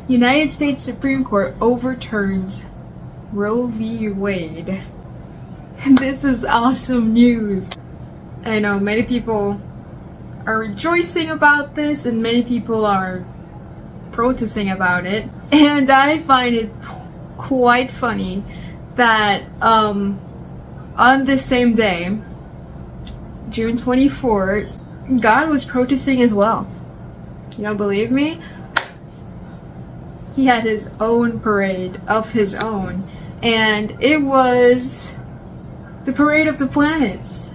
United States Supreme Court overturns Roe v. Wade. This is awesome news. I know many people are rejoicing about this and many people are protesting about it. And I find it quite funny that on this same day, June 24th, God was protesting as well. You don't believe me? He had his own parade of his own, and it was the parade of the planets.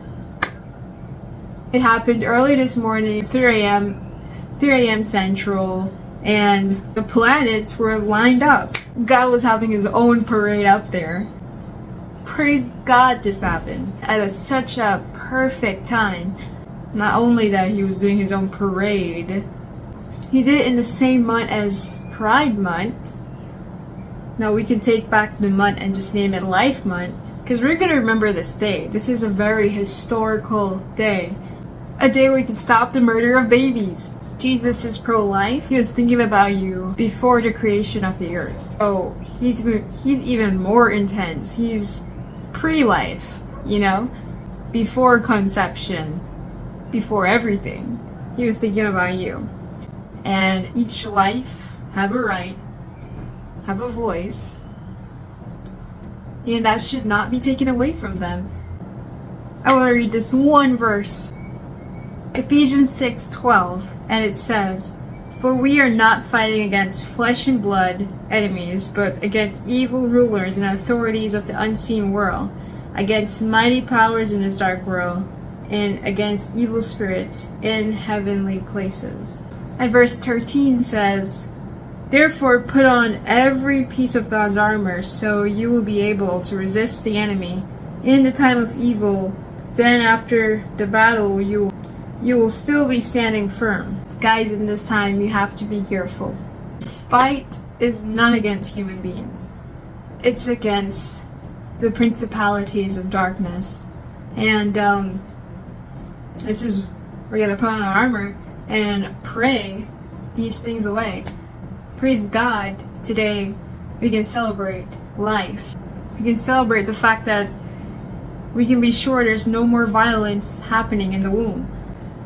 It happened early this morning, 3 a.m. Central, and the planets were lined up. God was having his own parade up there. Praise God this happened at such a perfect time. Not only that he was doing his own parade, he did it in the same month as Pride Month. Now we can take back the month and just name it Life Month, because we're going to remember this day. This is a very historical day. A day we can stop the murder of babies. Jesus is pro-life. He was thinking about you before the creation of the earth. Oh, he's even more intense. He's pre-life, you know? Before conception, before everything. He was thinking about you. And each life have a right, have a voice, and that should not be taken away from them. I want to read this one verse. Ephesians 6:12, and it says, "For we are not fighting against flesh and blood enemies, but against evil rulers and authorities of the unseen world, against mighty powers in this dark world, and against evil spirits in heavenly places." And verse 13 says, "Therefore put on every piece of God's armor, so you will be able to resist the enemy in the time of evil. Then after the battle you will still be standing firm." Guys, in this time you have to be careful. Fight is not against human beings. It's against the principalities of darkness. And this is, we're gonna put on our armor and pray these things away. Praise God, today we can celebrate life. We can celebrate the fact that we can be sure there's no more violence happening in the womb.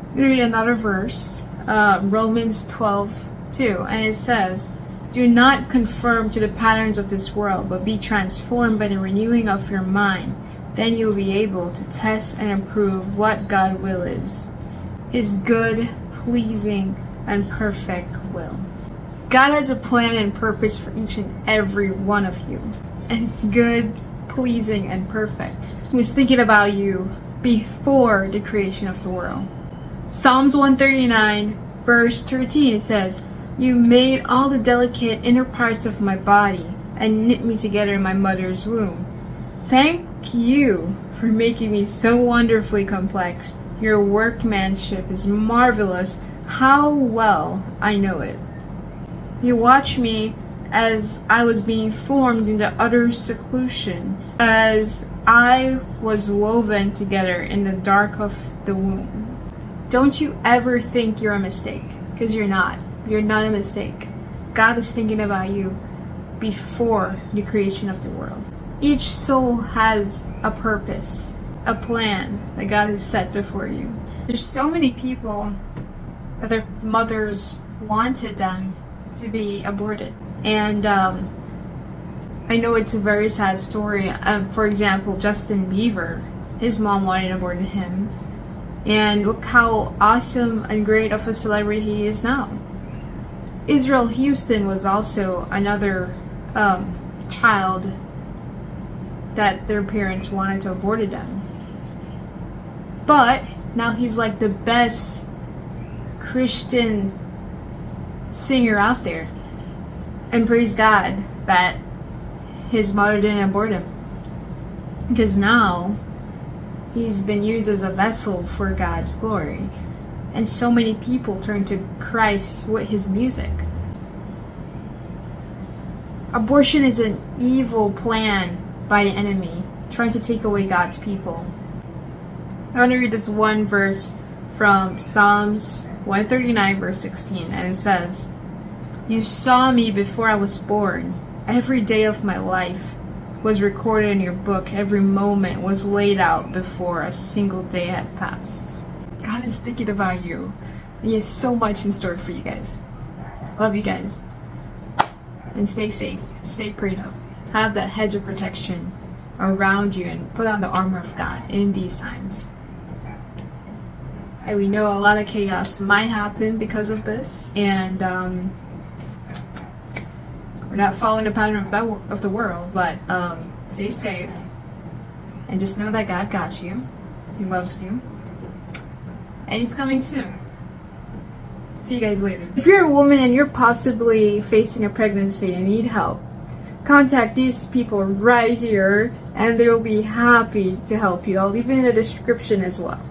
I'm going to read another verse, Romans 12:2, and it says, "Do not conform to the patterns of this world, but be transformed by the renewing of your mind. Then you'll be able to test and approve what God's will is, His good, pleasing, and perfect will." God has a plan and purpose for each and every one of you, and it's good, pleasing, and perfect. He was thinking about you before the creation of the world. Psalms 139 verse 13, it says, "You made all the delicate inner parts of my body and knit me together in my mother's womb. Thank you for making me so wonderfully complex. Your workmanship is marvelous. How well I know it. You watched me as I was being formed in the utter seclusion, as I was woven together in the dark of the womb." Don't you ever think you're a mistake, because you're not. You're not a mistake. God is thinking about you before the creation of the world. Each soul has a purpose, a plan that God has set before you. There's so many people that their mothers wanted them to be aborted. And I know it's a very sad story. For example, Justin Bieber, his mom wanted to abort him. And look how awesome and great of a celebrity he is now. Israel Houston was also another child that their parents wanted to abort them. But now he's like the best Christian singer out there. And praise God that his mother didn't abort him, because now he's been used as a vessel for God's glory. And so many people turn to Christ with his music. Abortion is an evil plan by the enemy, trying to take away God's people. I want to read this one verse from Psalms 139 verse 16, and it says, You saw me before I was born. Every day of my life was recorded in your book. Every moment was laid out before a single day had passed. God is thinking about you. He has so much in store for you guys. Love you guys. And stay safe. Stay prayed up. Have that hedge of protection around you and put on the armor of God in these times. And we know a lot of chaos might happen because of this, and we're not following the pattern of the world, but stay safe and just know that God got you. He loves you, and He's coming soon. See you guys later. If you're a woman and you're possibly facing a pregnancy and need help, contact these people right here and they will be happy to help you. I'll leave it in the description as well.